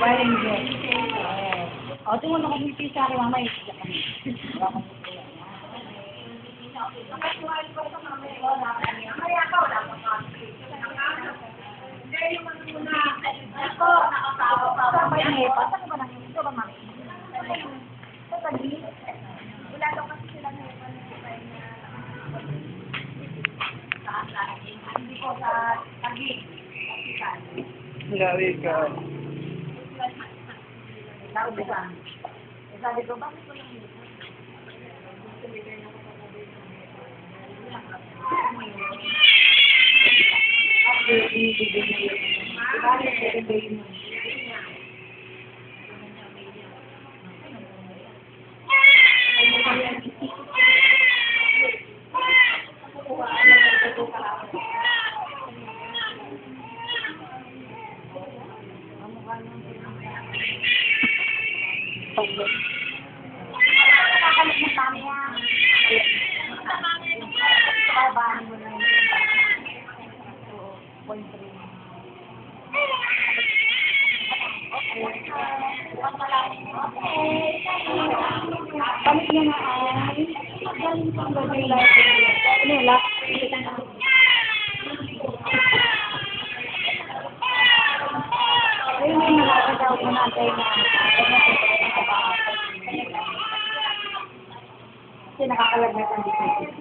Walang good. O, ito mo na kung hindi sa akin, mama. Lari ka. Sabi ko, bakit ko lang Balik niya na ay galing sa bagay lang. Ano, last kita na. Ayun yung nakakataw ko natin na kasi nakakalagnat ang dito.